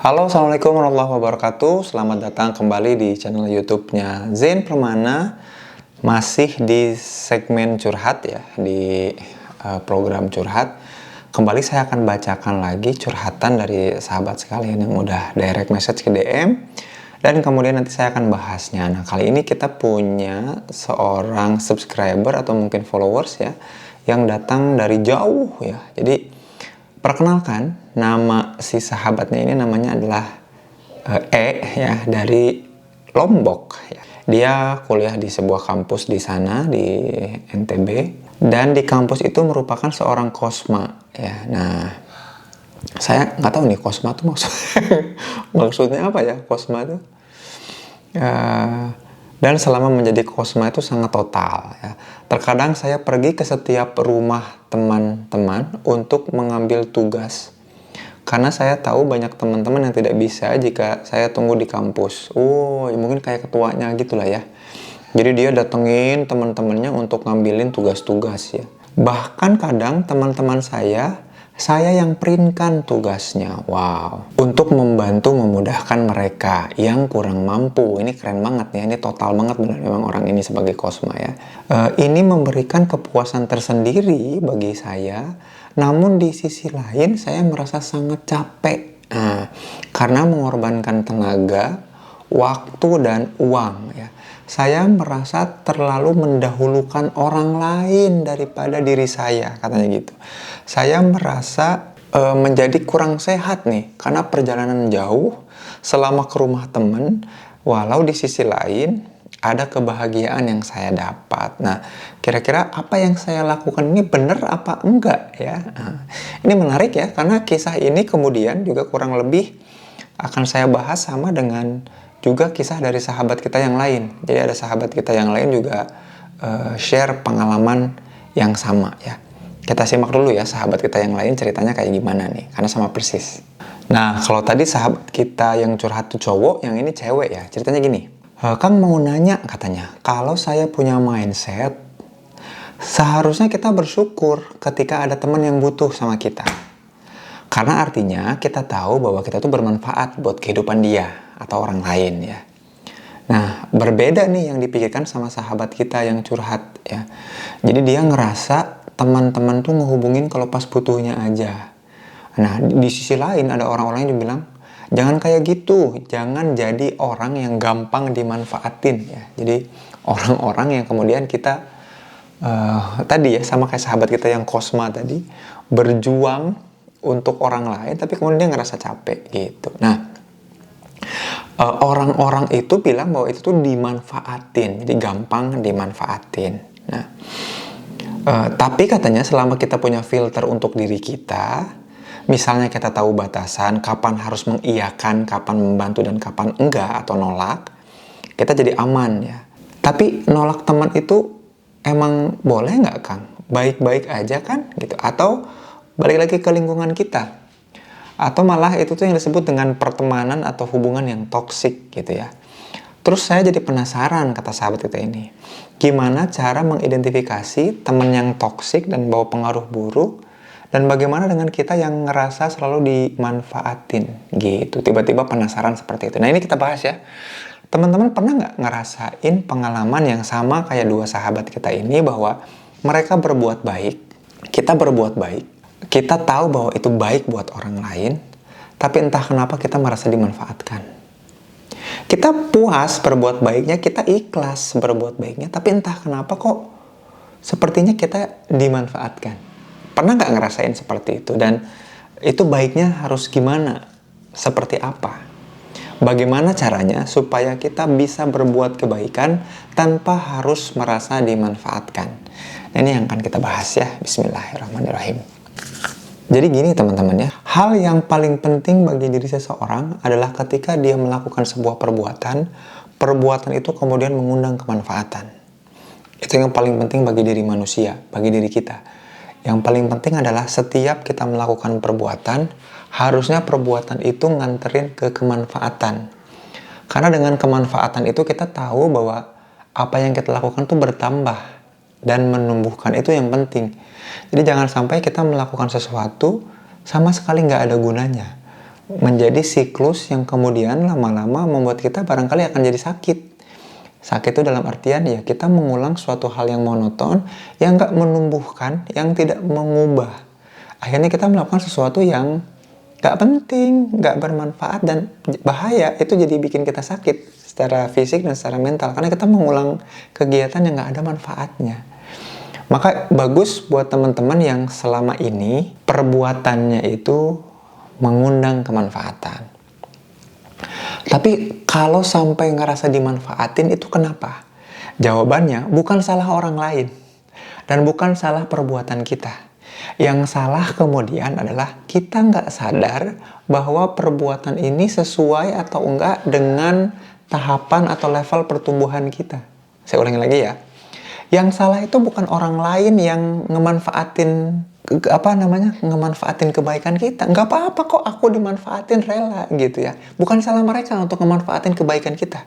Halo, Assalamualaikum warahmatullahi wabarakatuh. Selamat datang kembali di channel YouTube-nya Zain Permana. Masih di segmen curhat ya, di program curhat. Kembali saya akan bacakan lagi curhatan dari sahabat sekalian yang udah direct message ke DM. Dan kemudian nanti saya akan bahasnya. Nah, kali ini kita punya seorang subscriber atau mungkin followers ya, yang datang dari jauh ya. Jadi perkenalkan, nama si sahabatnya ini namanya adalah ya, dari Lombok ya. Dia kuliah di sebuah kampus di sana di NTB, dan di kampus itu merupakan seorang kosma ya. Nah, saya nggak tahu nih kosma itu maksudnya apa ya kosma itu. Dan selama menjadi kosma itu sangat total ya. Terkadang saya pergi ke setiap rumah teman-teman untuk mengambil tugas. Karena saya tahu banyak teman-teman yang tidak bisa jika saya tunggu di kampus. Ya mungkin kayak ketuanya gitulah ya. Jadi dia datengin teman-temannya untuk ngambilin tugas-tugas ya. Bahkan kadang teman-teman saya yang printkan tugasnya. Wow. Untuk membantu memudahkan mereka yang kurang mampu. Ini keren banget ya. Ini total banget benar memang orang ini sebagai kosma ya. Ini memberikan kepuasan tersendiri bagi saya. Namun di sisi lain saya merasa sangat capek. Karena mengorbankan tenaga, waktu, dan uang ya. Saya merasa terlalu mendahulukan orang lain daripada diri saya, katanya gitu. Saya merasa menjadi kurang sehat nih, karena perjalanan jauh selama ke rumah teman, walau di sisi lain ada kebahagiaan yang saya dapat. Nah, kira-kira apa yang saya lakukan ini benar apa enggak ya? Ini menarik ya, karena kisah ini kemudian juga kurang lebih akan saya bahas sama dengan juga kisah dari sahabat kita yang lain. Jadi ada sahabat kita yang lain juga share pengalaman yang sama ya. Kita simak dulu ya sahabat kita yang lain ceritanya kayak gimana nih, karena sama persis. Nah, kalau tadi sahabat kita yang curhat tuh cowok, yang ini cewek ya. Ceritanya gini, Kang mau nanya katanya, kalau saya punya mindset, seharusnya kita bersyukur ketika ada teman yang butuh sama kita. Karena artinya kita tahu bahwa kita tuh bermanfaat buat kehidupan dia atau orang lain ya. Nah, berbeda nih yang dipikirkan sama sahabat kita yang curhat ya. Jadi dia ngerasa teman-teman tuh ngehubungin kalau pas butuhnya aja. Nah, di sisi lain ada orang-orang yang bilang, jangan kayak gitu, jangan jadi orang yang gampang dimanfaatin ya. Jadi orang-orang yang kemudian kita tadi ya, sama kayak sahabat kita yang kosma tadi, berjuang untuk orang lain tapi kemudian dia ngerasa capek gitu. Nah, orang-orang itu bilang bahwa itu tuh dimanfaatin, jadi gampang dimanfaatin. Nah, tapi katanya selama kita punya filter untuk diri kita, misalnya kita tahu batasan kapan harus mengiyakan, kapan membantu, dan kapan enggak atau nolak, kita jadi aman ya. Tapi nolak teman itu emang boleh nggak, Kang? Baik-baik aja kan gitu? Atau balik lagi ke lingkungan kita? Atau malah itu tuh yang disebut dengan pertemanan atau hubungan yang toksik gitu ya. Terus saya jadi penasaran, kata sahabat kita ini, gimana cara mengidentifikasi teman yang toksik dan bawa pengaruh buruk, dan bagaimana dengan kita yang ngerasa selalu dimanfaatin gitu. Tiba-tiba penasaran seperti itu. Nah, ini kita bahas ya. Teman-teman pernah nggak ngerasain pengalaman yang sama kayak dua sahabat kita ini, bahwa mereka berbuat baik, kita berbuat baik, kita tahu bahwa itu baik buat orang lain, tapi entah kenapa kita merasa dimanfaatkan. Kita puas berbuat baiknya, kita ikhlas berbuat baiknya, tapi entah kenapa kok sepertinya kita dimanfaatkan. Pernah nggak ngerasain seperti itu? Dan itu baiknya harus gimana? Seperti apa? Bagaimana caranya supaya kita bisa berbuat kebaikan tanpa harus merasa dimanfaatkan? Nah, ini yang akan kita bahas ya. Bismillahirrahmanirrahim. Jadi gini teman-teman ya, hal yang paling penting bagi diri seseorang adalah ketika dia melakukan sebuah perbuatan itu kemudian mengundang kemanfaatan. Itu yang paling penting bagi diri manusia, bagi diri kita. Yang paling penting adalah setiap kita melakukan perbuatan, harusnya perbuatan itu nganterin ke kemanfaatan. Karena dengan kemanfaatan itu kita tahu bahwa apa yang kita lakukan itu bertambah dan menumbuhkan, itu yang penting. Jadi jangan sampai kita melakukan sesuatu sama sekali nggak ada gunanya. menjadi siklus yang kemudian lama-lama membuat kita barangkali akan jadi sakit. Sakit itu dalam artian ya kita mengulang suatu hal yang monoton, yang nggak menumbuhkan, yang tidak mengubah. Akhirnya kita melakukan sesuatu yang nggak penting, nggak bermanfaat, dan bahaya. Itu jadi bikin kita sakit secara fisik dan secara mental, karena kita mengulang kegiatan yang nggak ada manfaatnya. Maka bagus buat teman-teman yang selama ini perbuatannya itu mengundang kemanfaatan. Tapi kalau sampai ngerasa dimanfaatin itu kenapa? Jawabannya bukan salah orang lain dan bukan salah perbuatan kita. Yang salah kemudian adalah kita nggak sadar bahwa perbuatan ini sesuai atau enggak dengan tahapan atau level pertumbuhan kita. Saya ulangi lagi ya. Yang salah itu bukan orang lain yang ngemanfaatin ngemanfaatin kebaikan kita. Nggak apa-apa kok aku dimanfaatin, rela gitu ya. Bukan salah mereka untuk ngemanfaatin kebaikan kita.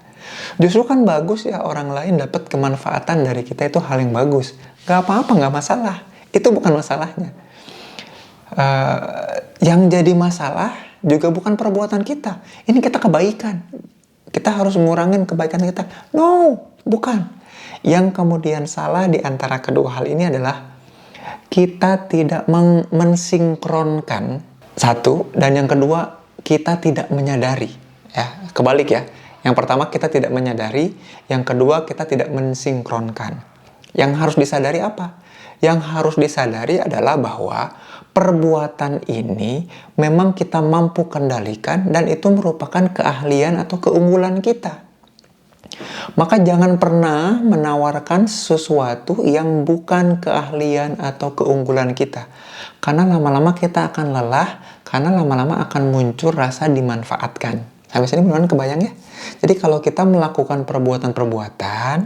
Justru kan bagus ya orang lain dapat kemanfaatan dari kita, itu hal yang bagus. Nggak apa-apa, nggak masalah. Itu bukan masalahnya. Yang jadi masalah juga bukan perbuatan kita. Ini kita kebaikan. Kita harus ngurangin kebaikan kita. No, bukan. Yang kemudian salah di antara kedua hal ini adalah kita tidak mensinkronkan, satu, dan yang kedua kita tidak menyadari. Ya, kebalik ya. Yang pertama kita tidak menyadari, yang kedua kita tidak mensinkronkan. Yang harus disadari apa? Yang harus disadari adalah bahwa perbuatan ini memang kita mampu kendalikan dan itu merupakan keahlian atau keunggulan kita. Maka jangan pernah menawarkan sesuatu yang bukan keahlian atau keunggulan kita. Karena lama-lama kita akan lelah, karena lama-lama akan muncul rasa dimanfaatkan. Sampai sini benar-benar kebayang ya? Jadi kalau kita melakukan perbuatan-perbuatan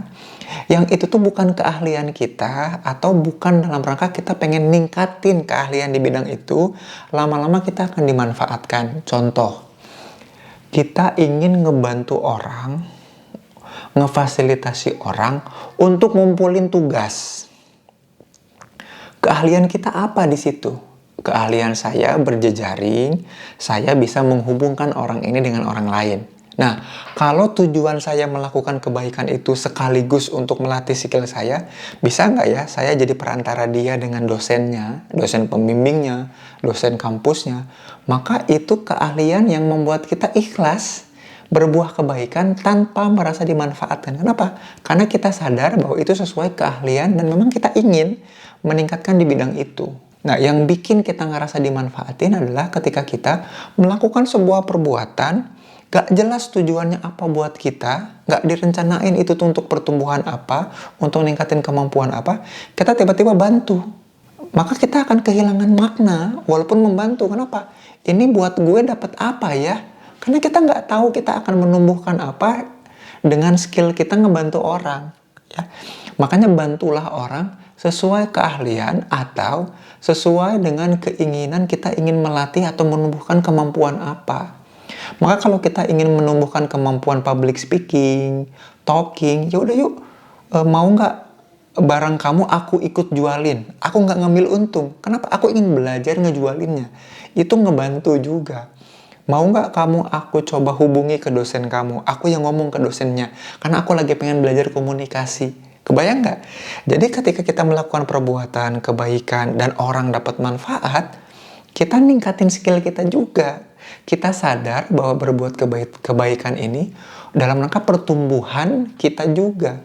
yang itu tuh bukan keahlian kita, atau bukan dalam rangka kita pengen ningkatin keahlian di bidang itu, lama-lama kita akan dimanfaatkan. Contoh, kita ingin ngebantu orang, ngefasilitasi orang untuk ngumpulin tugas. Keahlian kita apa di situ? Keahlian saya berjejaring, saya bisa menghubungkan orang ini dengan orang lain. Nah, kalau tujuan saya melakukan kebaikan itu sekaligus untuk melatih skill saya, bisa nggak ya saya jadi perantara dia dengan dosennya, dosen pembimbingnya, dosen kampusnya? Maka itu keahlian yang membuat kita ikhlas berbuah kebaikan tanpa merasa dimanfaatkan. Kenapa? Karena kita sadar bahwa itu sesuai keahlian dan memang kita ingin meningkatkan di bidang itu. Nah, yang bikin kita ngerasa dimanfaatin adalah ketika kita melakukan sebuah perbuatan, gak jelas tujuannya apa buat kita, gak direncanain itu untuk pertumbuhan apa, untuk meningkatin kemampuan apa, kita tiba-tiba bantu. Maka kita akan kehilangan makna walaupun membantu. Kenapa? Ini buat gue dapat apa ya? Karena kita nggak tahu kita akan menumbuhkan apa dengan skill kita ngebantu orang. Ya. Makanya bantulah orang sesuai keahlian atau sesuai dengan keinginan kita ingin melatih atau menumbuhkan kemampuan apa. Maka kalau kita ingin menumbuhkan kemampuan public speaking, talking, ya udah yuk, mau nggak barang kamu aku ikut jualin? Aku nggak ngambil untung. Kenapa? Aku ingin belajar ngejualinnya. Itu ngebantu juga. Mau nggak kamu aku coba hubungi ke dosen kamu? Aku yang ngomong ke dosennya. Karena aku lagi pengen belajar komunikasi. Kebayang nggak? Jadi ketika kita melakukan perbuatan, kebaikan, dan orang dapat manfaat, kita ningkatin skill kita juga. Kita sadar bahwa berbuat kebaikan ini dalam rangka pertumbuhan kita juga.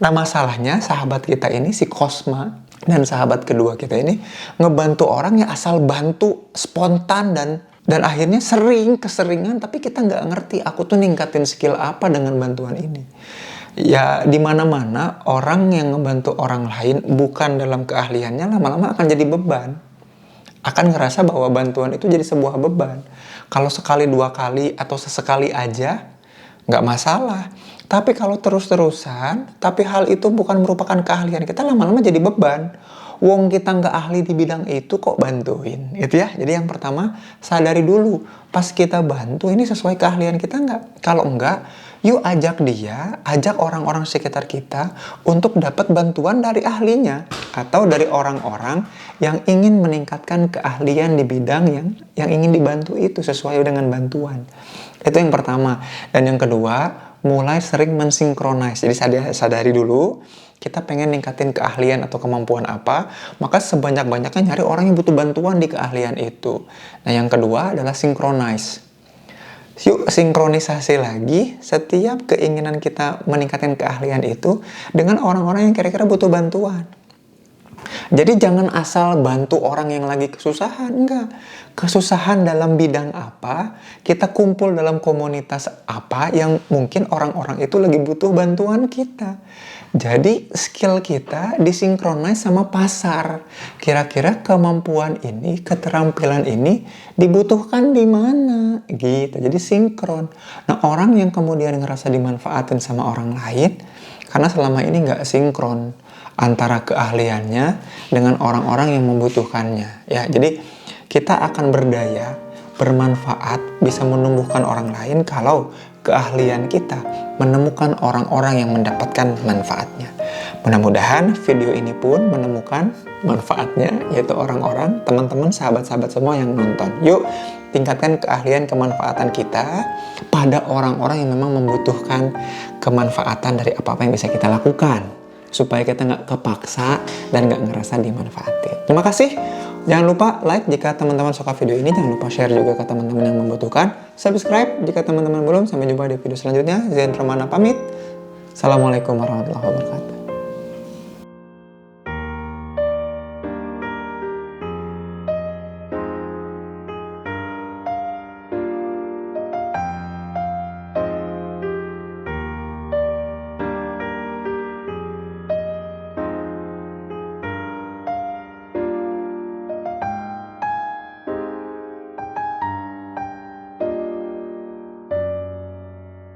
Nah, masalahnya sahabat kita ini, si Cosma, dan sahabat kedua kita ini, ngebantu orang yang asal bantu, spontan, dan akhirnya keseringan, tapi kita nggak ngerti aku tuh ningkatin skill apa dengan bantuan ini. Ya, di mana-mana orang yang ngebantu orang lain bukan dalam keahliannya, lama-lama akan jadi beban. Akan ngerasa bahwa bantuan itu jadi sebuah beban. Kalau sekali, dua kali, atau sesekali aja, nggak masalah. Tapi kalau terus-terusan, tapi hal itu bukan merupakan keahlian kita, lama-lama jadi beban. Wong kita nggak ahli di bidang itu kok bantuin, gitu ya. Jadi yang pertama, sadari dulu, pas kita bantu ini sesuai keahlian kita nggak? Kalau enggak, yuk ajak dia, ajak orang-orang sekitar kita untuk dapat bantuan dari ahlinya atau dari orang-orang yang ingin meningkatkan keahlian di bidang yang ingin dibantu itu sesuai dengan bantuan. Itu yang pertama. Dan yang kedua, mulai sering mensinkronis. Jadi sadari dulu, kita pengen ningkatin keahlian atau kemampuan apa, maka sebanyak-banyaknya nyari orang yang butuh bantuan di keahlian itu. Nah, yang kedua adalah synchronize. Yuk sinkronisasi lagi setiap keinginan kita meningkatkan keahlian itu dengan orang-orang yang kira-kira butuh bantuan. Jadi jangan asal bantu orang yang lagi kesusahan, enggak. Kesusahan dalam bidang apa, kita kumpul dalam komunitas apa yang mungkin orang-orang itu lagi butuh bantuan kita. Jadi skill kita disinkronis sama pasar. Kira-kira kemampuan ini, keterampilan ini dibutuhkan di mana? Gitu. Jadi sinkron. Nah, orang yang kemudian ngerasa dimanfaatin sama orang lain karena selama ini nggak sinkron antara keahliannya dengan orang-orang yang membutuhkannya. Ya, jadi kita akan berdaya, bermanfaat, bisa menumbuhkan orang lain kalau keahlian kita menemukan orang-orang yang mendapatkan manfaatnya. Mudah-mudahan video ini pun menemukan manfaatnya, yaitu orang-orang, teman-teman, sahabat-sahabat semua yang nonton. Yuk, tingkatkan keahlian kemanfaatan kita pada orang-orang yang memang membutuhkan kemanfaatan dari apa-apa yang bisa kita lakukan, supaya kita nggak kepaksa dan nggak ngerasa dimanfaatin. Terima kasih. Jangan lupa like jika teman-teman suka video ini. Jangan lupa share juga ke teman-teman yang membutuhkan. Subscribe jika teman-teman belum. Sampai jumpa di video selanjutnya. Zain Romana pamit. Assalamualaikum warahmatullahi wabarakatuh.